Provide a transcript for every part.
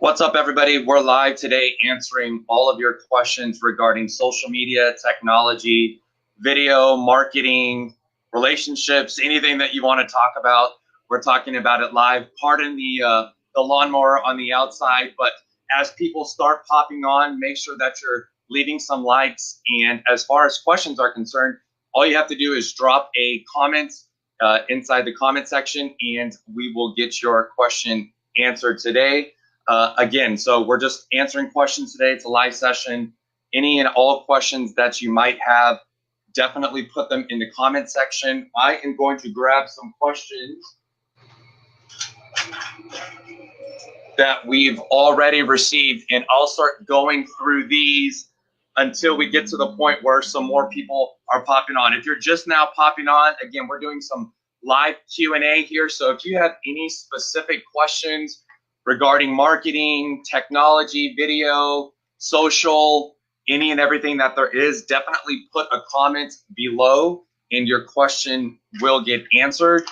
What's up, everybody? We're live today answering all of your questions regarding social media, technology, video, marketing, relationships, anything that you want to talk about. We're talking about it live. Pardon the lawnmower on the outside, but as people start popping on, make sure that you're leaving some likes. And as far as questions are concerned, all you have to do is drop a comment inside the comment section, and we will get your question answered today. Again, so we're just answering questions today. It's a live session. Any and all questions that you might have, definitely put them in the comment section. I am going to grab some questions that we've already received, and I'll start going through these until we get to the point where some more people are popping on. If you're just now popping on, again, we're doing some live Q&A here. So if you have any specific questions regarding marketing, technology, video, social, any and everything that there is, definitely put a comment below and your question will get answered.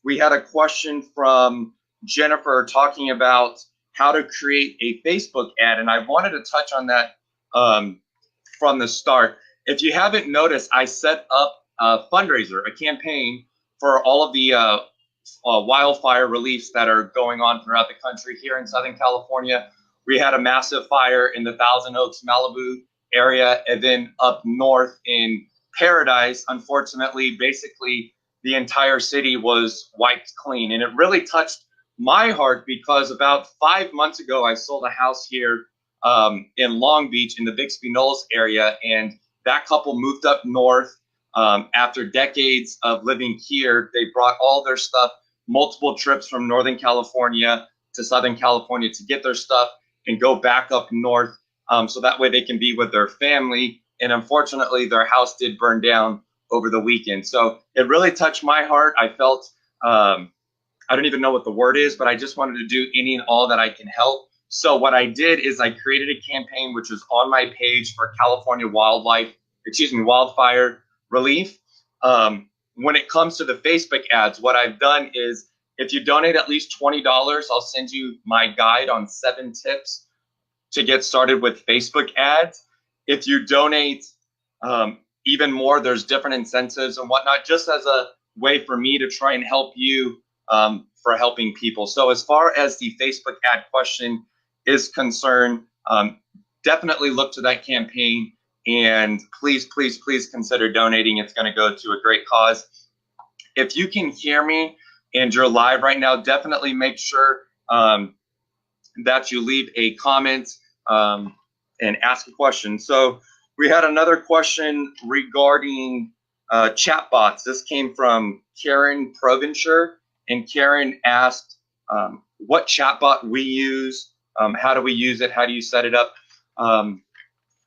We had a question from Jennifer talking about how to create a Facebook ad, and I wanted to touch on that from the start. If you haven't noticed, I set up a fundraiser, a campaign for all of the wildfire reliefs that are going on throughout the country. Here in Southern California, we had a massive fire in the Thousand Oaks, Malibu area, and then up north in Paradise, unfortunately, basically the entire city was wiped clean. And it really touched my heart because about 5 months ago, I sold a house here in Long Beach in the Bixby Knolls area, and that couple moved up north. After decades of living here, they brought all their stuff, multiple trips from Northern California to Southern California to get their stuff and go back up north, so that way they can be with their family. And unfortunately, their house did burn down over the weekend. So it really touched my heart. I felt, I don't even know what the word is, but I just wanted to do any and all that I can help. So what I did is I created a campaign, which is on my page, for California wildfire relief. When it comes to the Facebook ads, what I've done is if you donate at least $20, I'll send you my guide on 7 tips to get started with Facebook ads. If you donate even more, there's different incentives and whatnot, just as a way for me to try and help you for helping people. So as far as the Facebook ad question is concerned, definitely look to that campaign. And please, please, please consider donating. It's going to go to a great cause. If you can hear me and you're live right now, definitely make sure that you leave a comment and ask a question. So we had another question regarding chatbots. This came from Karen Provencher, and Karen asked what chatbot we use, how do we use it, how do you set it up?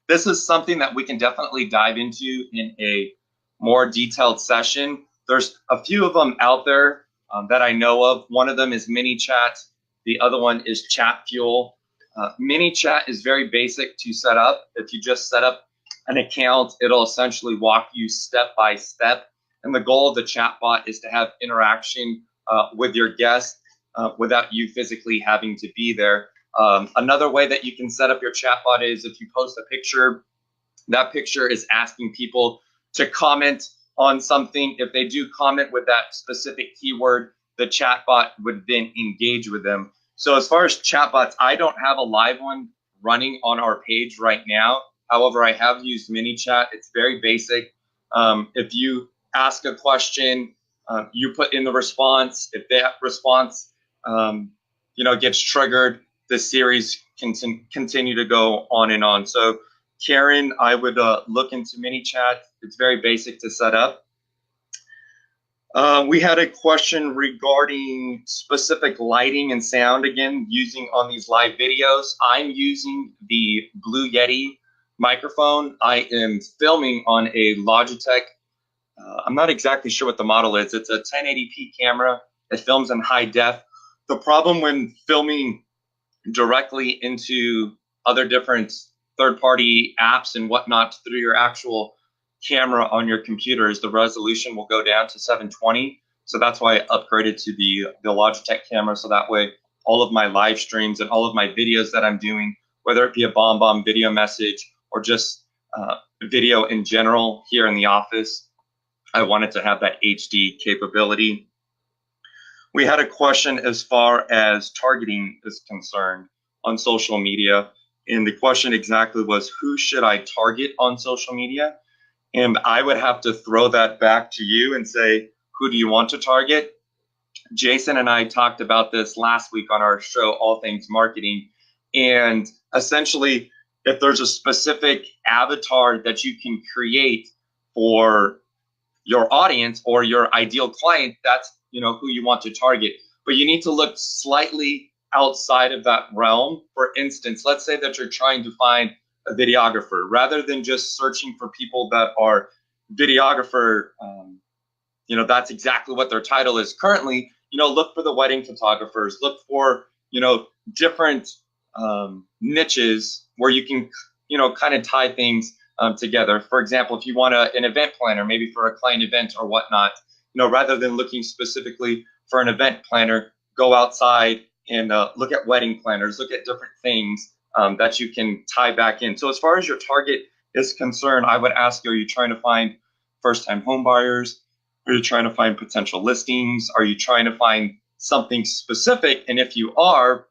This is something that we can definitely dive into in a more detailed session. There's a few of them out there that I know of. One of them is MiniChat. The other one is ChatFuel. MiniChat is very basic to set up. If you just set up an account, it'll essentially walk you step by step. And the goal of the chatbot is to have interaction with your guest without you physically having to be there. Another way that you can set up your chatbot is if you post a picture, that picture is asking people to comment on something. If they do comment with that specific keyword, the chatbot would then engage with them. So as far as chatbots, I don't have a live one running on our page right now. However, I have used MiniChat. It's very basic. If you ask a question, you put in the response. If that response gets triggered, the series can continue to go on and on. So Karen, I would look into MiniChat. It's very basic to set up. We had a question regarding specific lighting and sound, again, using on these live videos. I'm using the Blue Yeti microphone. I am filming on a Logitech. I'm not exactly sure what the model is. It's a 1080p camera. It films in high def. The problem when filming directly into other different third-party apps and whatnot through your actual camera on your computer is the resolution will go down to 720. So that's why I upgraded to the Logitech camera, so that way all of my live streams and all of my videos that I'm doing, whether it be a bomb video message or just video in general here in the office. I wanted to have that HD capability. We had a question as far as targeting is concerned on social media. And the question exactly was, who should I target on social media? And I would have to throw that back to you and say, who do you want to target? Jason and I talked about this last week on our show, All Things Marketing. And essentially, if there's a specific avatar that you can create for your audience or your ideal client, that's who you want to target. But you need to look slightly outside of that realm. For instance, let's say that you're trying to find a videographer. Rather than just searching for people that are videographer, that's exactly what their title is currently. Look for the wedding photographers. Look for different niches where you can kind of tie things together. For example, if you want an event planner, maybe for a client event or whatnot, rather than looking specifically for an event planner, go outside and look at wedding planners, look at different things that you can tie back in. So as far as your target is concerned, I would ask you, are you trying to find first-time home buyers? Are you trying to find potential listings? Are you trying to find something specific? And if you are,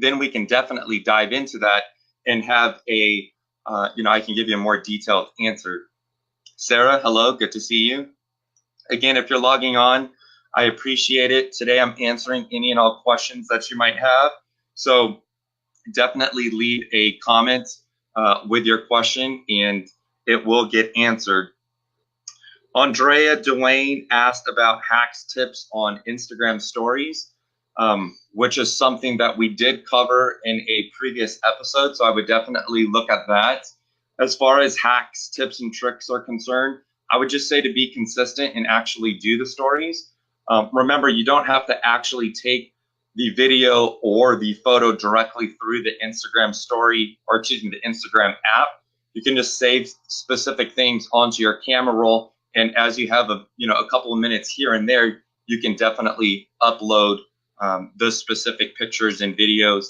then we can definitely dive into that and have a I can give you a more detailed answer. Sarah, hello, good to see you. Again, if you're logging on, I appreciate it. Today I'm answering any and all questions that you might have. So definitely leave a comment with your question and it will get answered. Andrea Dwayne asked about hacks tips on Instagram stories, which is something that we did cover in a previous episode. So I would definitely look at that. As far as hacks, tips, and tricks are concerned, I would just say to be consistent and actually do the stories. Remember, you don't have to actually take the video or the photo directly through the Instagram story, or excuse me, the Instagram app. You can just save specific things onto your camera roll. And as you have a couple of minutes here and there, you can definitely upload those specific pictures and videos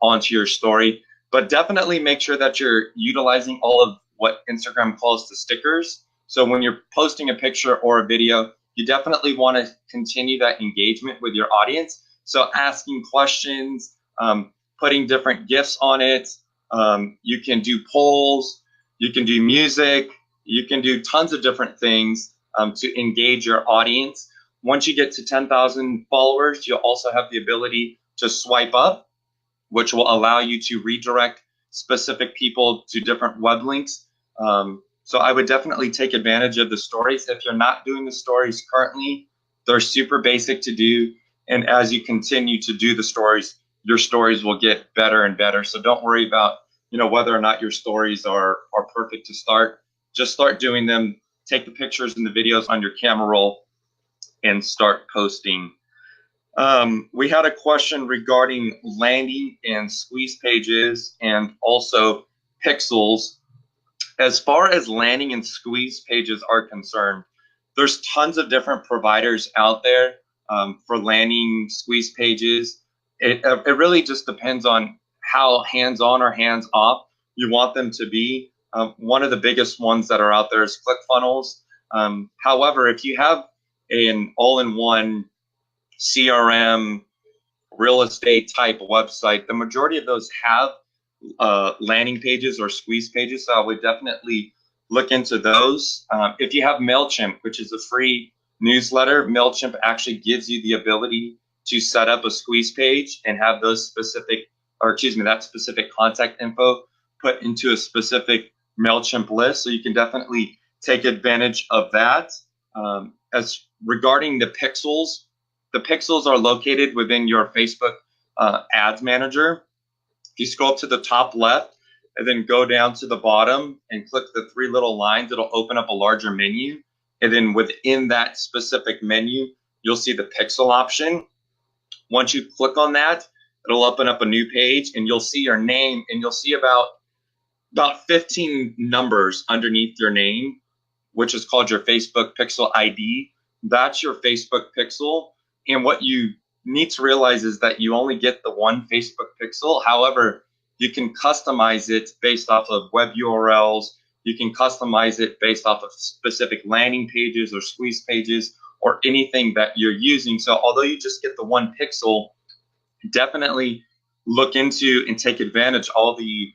onto your story. But definitely make sure that you're utilizing all of what Instagram calls the stickers. So when you're posting a picture or a video, you definitely want to continue that engagement with your audience. So asking questions, putting different GIFs on it. You can do polls, you can do music, you can do tons of different things to engage your audience. Once you get to 10,000 followers, you'll also have the ability to swipe up, which will allow you to redirect specific people to different web links. So I would definitely take advantage of the stories. If you're not doing the stories currently, they're super basic to do. And as you continue to do the stories, your stories will get better and better. So don't worry about whether or not your stories are perfect to start. Just start doing them. Take the pictures and the videos on your camera roll and start posting. We had a question regarding landing and squeeze pages and also pixels. As far as landing and squeeze pages are concerned, there's tons of different providers out there for landing squeeze pages. It really just depends on how hands-on or hands-off you want them to be. One of the biggest ones that are out there is ClickFunnels. However, if you have an all-in-one CRM, real estate type website, the majority of those have landing pages or squeeze pages. So I would definitely look into those. If you have MailChimp, which is a free newsletter, MailChimp actually gives you the ability to set up a squeeze page and have those specific, or excuse me, that specific contact info put into a specific MailChimp list. So you can definitely take advantage of that. As regarding the pixels are located within your Facebook ads manager. If you scroll up to the top left and then go down to the bottom and click the three little lines, it'll open up a larger menu. And then within that specific menu, you'll see the pixel option. Once you click on that, it'll open up a new page and you'll see your name and you'll see about 15 numbers underneath your name, which is called your Facebook Pixel ID. That's your Facebook Pixel. And what you need to realize is that you only get the one Facebook pixel. However, you can customize it based off of web URLs. You can customize it based off of specific landing pages or squeeze pages or anything that you're using. So although you just get the one pixel, definitely look into and take advantage of all the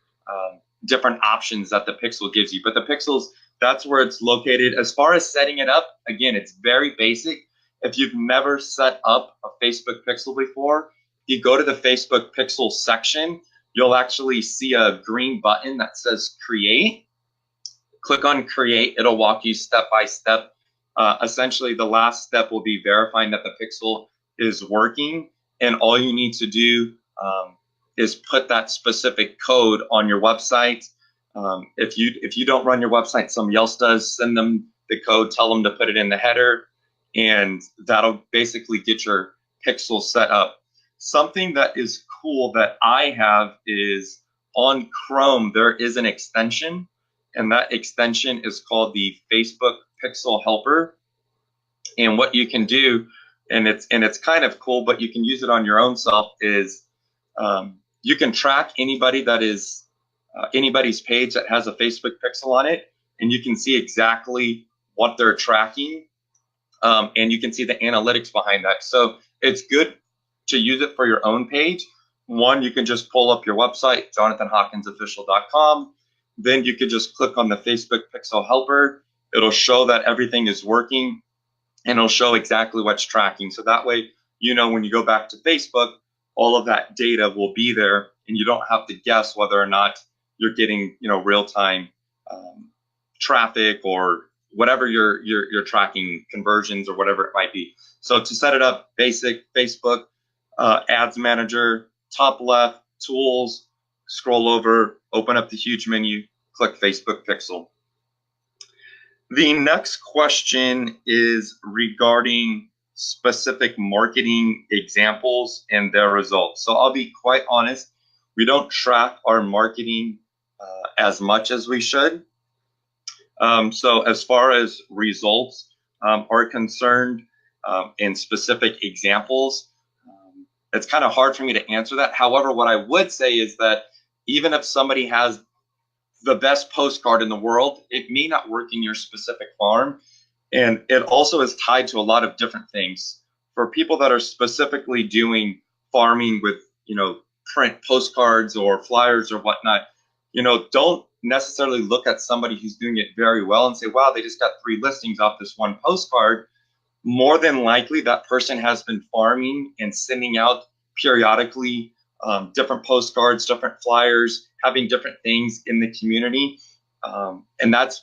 different options that the pixel gives you. But the pixels, that's where it's located. As far as setting it up, again, it's very basic. If you've never set up a Facebook pixel before, you go to the Facebook pixel section, you'll actually see a green button that says create. Click on create, it'll walk you step by step. Essentially, the last step will be verifying that the pixel is working, and all you need to do is put that specific code on your website. If you don't run your website, somebody else does, send them the code, tell them to put it in the header, and that'll basically get your pixel set up. Something that is cool that I have is on Chrome, there is an extension, and that extension is called the Facebook Pixel Helper. And what you can do, and it's kind of cool, but you can use it on your own self, is you can track anybody that is anybody's page that has a Facebook pixel on it, and you can see exactly what they're tracking, and you can see the analytics behind that. So it's good to use it for your own page. One, you can just pull up your website, jonathanhawkinsofficial.com. Then you could just click on the Facebook Pixel Helper. It'll show that everything is working, and it'll show exactly what's tracking. So that way, you know, when you go back to Facebook, all of that data will be there, and you don't have to guess whether or not you're getting, you know, real-time traffic or whatever you're tracking, conversions or whatever it might be. So to set it up, basic Facebook Ads Manager, top left, Tools, scroll over, open up the huge menu, click Facebook Pixel. The next question is regarding specific marketing examples and their results. So I'll be quite honest, we don't track our marketing as much as we should. So as far as results are concerned and specific examples, it's kind of hard for me to answer that. However, what I would say is that even if somebody has the best postcard in the world, it may not work in your specific farm. And it also is tied to a lot of different things. For people that are specifically doing farming with, you know, print postcards or flyers or whatnot, you know, don't necessarily look at somebody who's doing it very well and say, wow, they just got 3 listings off this one postcard. More than likely, that person has been farming and sending out periodically different postcards, different flyers, having different things in the community. And that's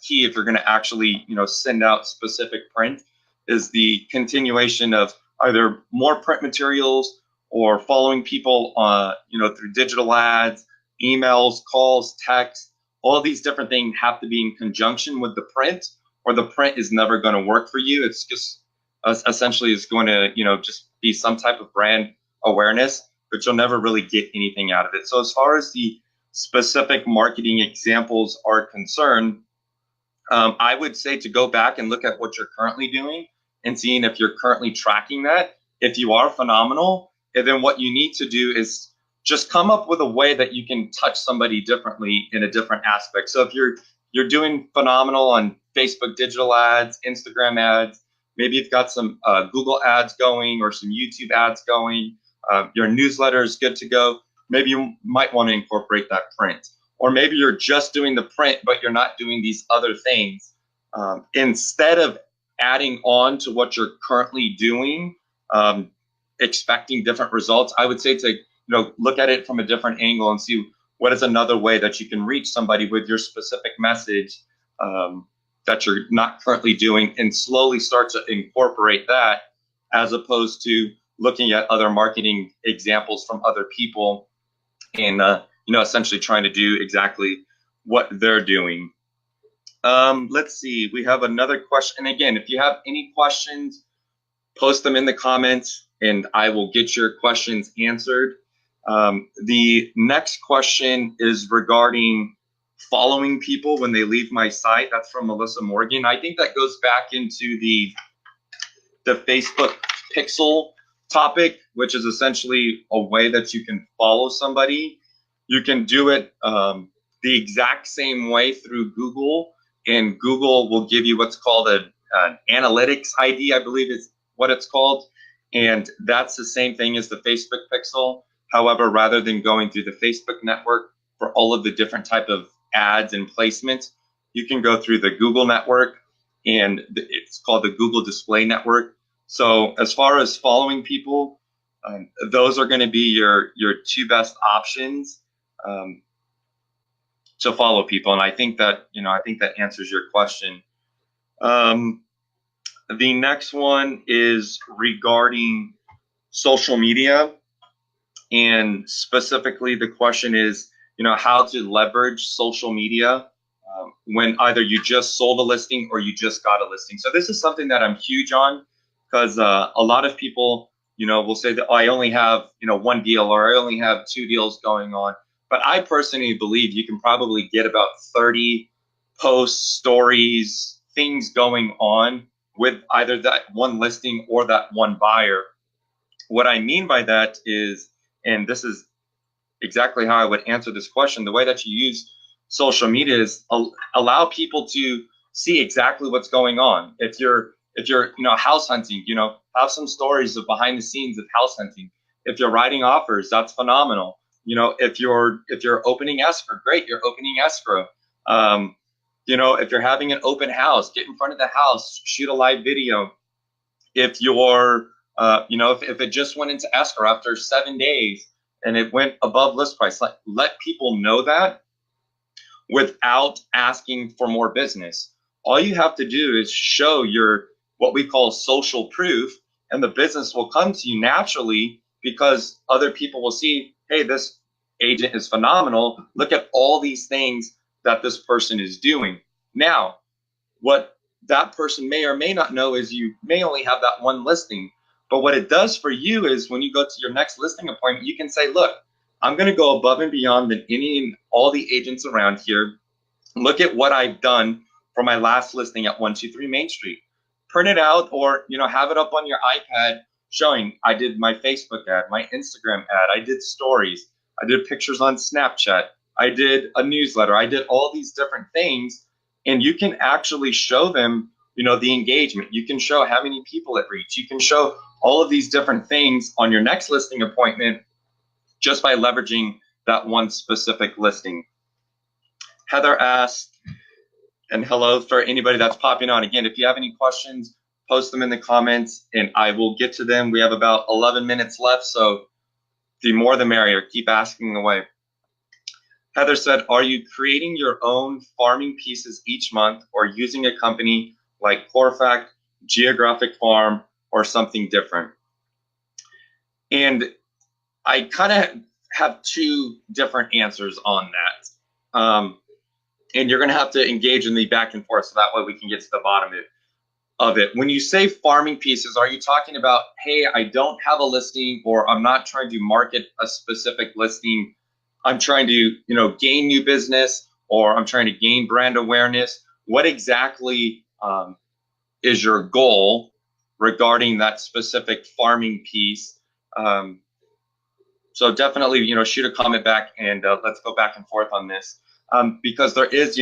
key if you're going to actually, you know, send out specific print, is the continuation of either more print materials or following people, you know, through digital ads, emails, calls, texts. All these different things have to be in conjunction with the print, or the print is never going to work for you. It's just essentially is going to, you know, just be some type of brand awareness, but you'll never really get anything out of it. So as far as the specific marketing examples are concerned, I would say to go back and look at what you're currently doing and seeing if you're currently tracking that. If you are, phenomenal. And then what you need to do is just come up with a way that you can touch somebody differently in a different aspect. So if you're doing phenomenal on Facebook digital ads, Instagram ads, maybe you've got some Google ads going or some YouTube ads going, your newsletter is good to go, maybe you might want to incorporate that print. Or maybe you're just doing the print, but you're not doing these other things. Instead of adding on to what you're currently doing, expecting different results, I would say to, you know, look at it from a different angle and see what is another way that you can reach somebody with your specific message that you're not currently doing, and slowly start to incorporate that, as opposed to looking at other marketing examples from other people and you know, essentially trying to do exactly what they're doing. Let's see, we have another question. And again, if you have any questions, post them in the comments and I will get your questions answered. The next question is regarding following people when they leave my site. That's from Melissa Morgan. I think that goes back into the Facebook Pixel topic, which is essentially a way that you can follow somebody. You can do it the exact same way through Google, and Google will give you what's called an analytics ID, I believe is what it's called. And that's the same thing as the Facebook pixel. However, rather than going through the Facebook network for all of the different type of ads and placements, you can go through the Google network, and it's called the Google Display Network. So as far as following people, those are going to be your two best options to follow people. And I think that answers your question. The next one is regarding social media, and specifically the question is, how to leverage social media when either you just sold a listing or you just got a listing. So this is something that I'm huge on, because a lot of people, will say that, oh, I only have, one deal, or I only have 2 deals going on. But I personally believe you can probably get about 30 posts, stories, things going on with either that one listing or that one buyer. What I mean by that is, and this is exactly how I would answer this question, the way that you use social media is allow people to see exactly what's going on. If you're house hunting, have some stories of behind the scenes of house hunting. If you're writing offers, that's phenomenal. If you're opening escrow, great, you're opening escrow. If you're having an open house, get in front of the house, shoot a live video. If you're if it just went into escrow after 7 days and it went above list price, let people know that without asking for more business. All you have to do is show your what we call social proof, and the business will come to you naturally, because other people will see, hey, this agent is phenomenal. Look at all these things that this person is doing. Now, what that person may or may not know is you may only have that one listing. But what it does for you is when you go to your next listing appointment, you can say, look, I'm going to go above and beyond than any and all the agents around here. Look at what I've done for my last listing at 123 Main Street. Print it out, or have it up on your iPad showing I did my Facebook ad, my Instagram ad, I did stories, I did pictures on Snapchat, I did a newsletter, I did all these different things, and you can actually show them, the engagement. You can show how many people it reached. You can show all of these different things on your next listing appointment just by leveraging that one specific listing. Heather asked, and hello for anybody that's popping on. Again, if you have any questions, post them in the comments and I will get to them. We have about 11 minutes left, so the more the merrier. Keep asking away. Heather said, are you creating your own farming pieces each month, or using a company like Corfac, Geographic Farm, or something different? And I kind of have 2 different answers on that. And you're going to have to engage in the back and forth, so that way we can get to the bottom of it. When you say farming pieces, are you talking about, hey, I don't have a listing, or I'm not trying to market a specific listing, I'm trying to gain new business, or I'm trying to gain brand awareness? What exactly is your goal regarding that specific farming piece? So definitely, shoot a comment back, and let's go back and forth on this. Because there is,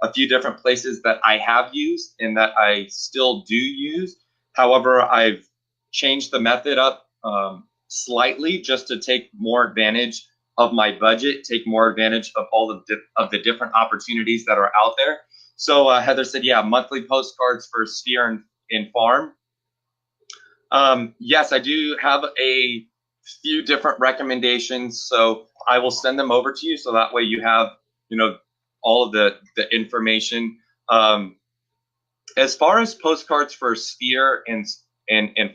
a few different places that I have used and that I still do use. However, I've changed the method up slightly just to take more advantage of my budget, take more advantage of all of the different opportunities that are out there. So Heather said, yeah, monthly postcards for Sphere and Farm. Yes, I do have a few different recommendations, so I will send them over to you, so that way you have all of the information. As far as postcards for Sphere and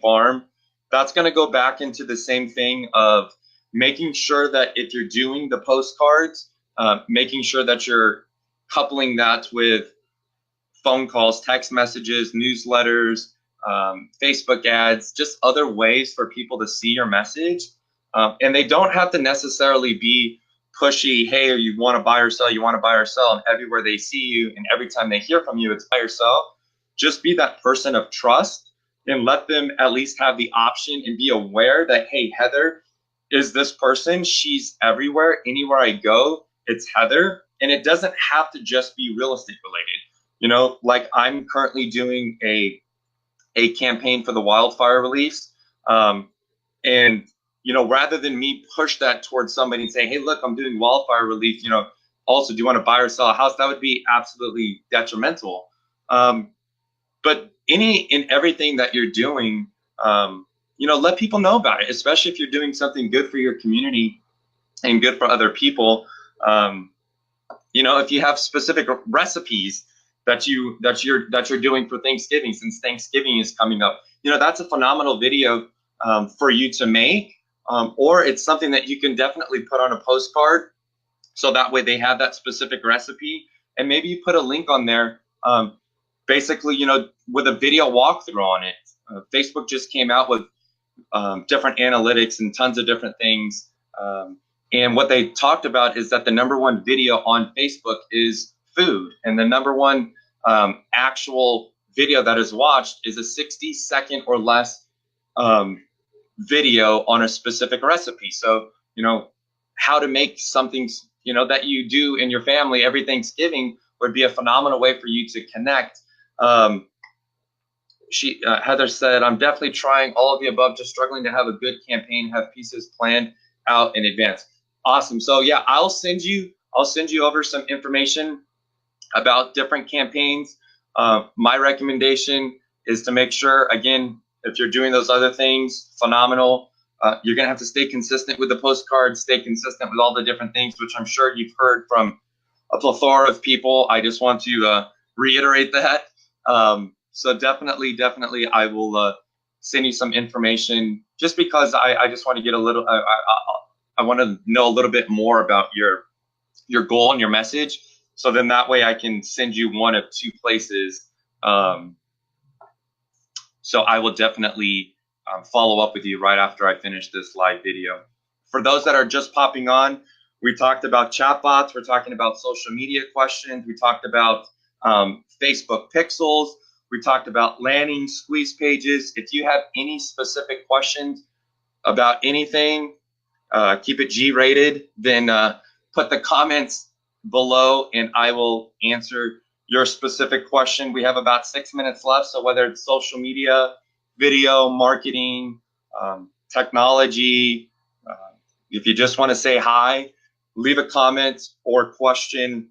Farm, that's going to go back into the same thing of making sure that if you're doing the postcards, making sure that you're coupling that with phone calls, text messages, newsletters, Facebook ads, just other ways for people to see your message. And they don't have to necessarily be pushy, hey, you want to buy or sell, you want to buy or sell, and everywhere they see you and every time they hear from you, it's buy or sell. Just be that person of trust and let them at least have the option and be aware that, hey, Heather is this person. She's everywhere. Anywhere I go, it's Heather. And it doesn't have to just be real estate related. You know, like I'm currently doing a campaign for the wildfire reliefs. And, you know, rather than me push that towards somebody and say, hey, look, I'm doing wildfire relief, you know, also, do you want to buy or sell a house? That would be absolutely detrimental. But any and everything that you're doing, you know, let people know about it, especially if you're doing something good for your community and good for other people. Um, you know, if you have specific recipes that you're doing for Thanksgiving, since Thanksgiving is coming up, you know, that's a phenomenal video for you to make, or it's something that you can definitely put on a postcard, so that way they have that specific recipe, and maybe you put a link on there, basically, you know, with a video walkthrough on it. Facebook just came out with different analytics and tons of different things. And what they talked about is that the number one video on Facebook is food, and the number one actual video that is watched is a 60-second or less video on a specific recipe. So, you know, how to make something, you know, that you do in your family every Thanksgiving would be a phenomenal way for you to connect. Heather said, I'm definitely trying all of the above, just struggling to have a good campaign, have pieces planned out in advance. Awesome. So yeah, I'll send you over some information about different campaigns. My recommendation is to make sure, again, if you're doing those other things, phenomenal. You're going to have to stay consistent with the postcards, stay consistent with all the different things, which I'm sure you've heard from a plethora of people. I just want to reiterate that. So definitely, I will send you some information, just because I just want to get a little, I want to know a little bit more about your goal and your message. So then that way I can send you one of two places. So I will definitely follow up with you right after I finish this live video. For those that are just popping on, we talked about chatbots. We're talking about social media questions. We talked about Facebook pixels. We talked about landing squeeze pages. If you have any specific questions about anything, keep it G-rated, then put the comments below and I will answer your specific question. We have about 6 minutes left, so whether it's social media, video, marketing, technology, if you just want to say hi, leave a comment or question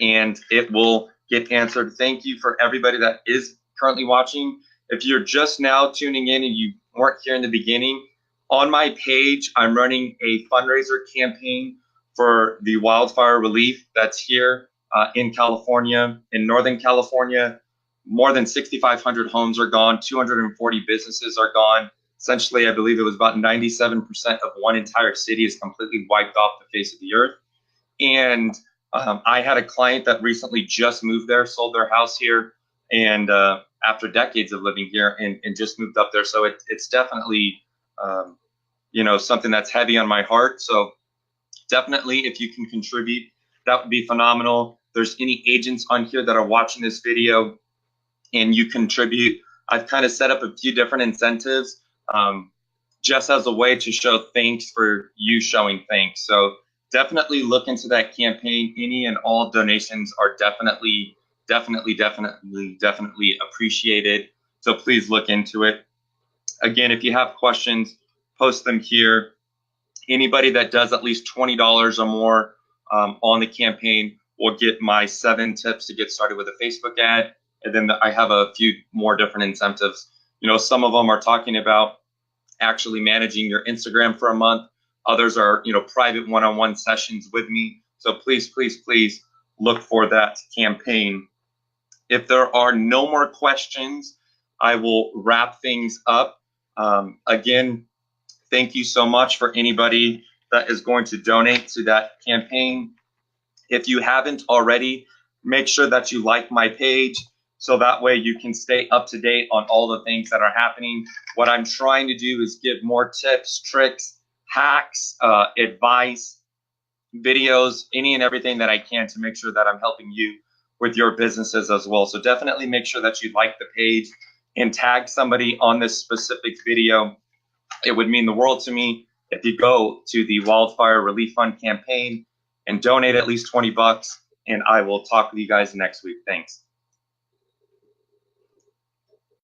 and it will get answered. Thank you for everybody that is currently watching. If you're just now tuning in and you weren't here in the beginning, on my page, I'm running a fundraiser campaign for the wildfire relief that's here in California, in Northern California. More than 6,500 homes are gone, 240 businesses are gone. Essentially, I believe it was about 97% of one entire city is completely wiped off the face of the earth. And I had a client that recently just moved there, sold their house here, and after decades of living here, and just moved up there. So it's definitely, you know, something that's heavy on my heart. So definitely, if you can contribute, that would be phenomenal. There's any agents on here that are watching this video and you contribute, I've kind of set up a few different incentives just as a way to show thanks for you showing thanks. So definitely look into that campaign. Any and all donations are definitely appreciated. So please look into it. Again, if you have questions, post them here. Anybody that does at least $20 or more on the campaign will get my 7 tips to get started with a Facebook ad. And then I have a few more different incentives. You know, some of them are talking about actually managing your Instagram for a month. Others are, you know, private one-on-one sessions with me. So please look for that campaign. If there are no more questions, I will wrap things up. Again, thank you so much for anybody that is going to donate to that campaign. If you haven't already, make sure that you like my page, so that way you can stay up to date on all the things that are happening. What I'm trying to do is give more tips, tricks, hacks, advice, videos, any and everything that I can to make sure that I'm helping you with your businesses as well. So definitely make sure that you like the page. and tag somebody on this specific video. It would mean the world to me if you go to the Wildfire Relief Fund campaign and donate at least $20, and I will talk with you guys next week. Thanks.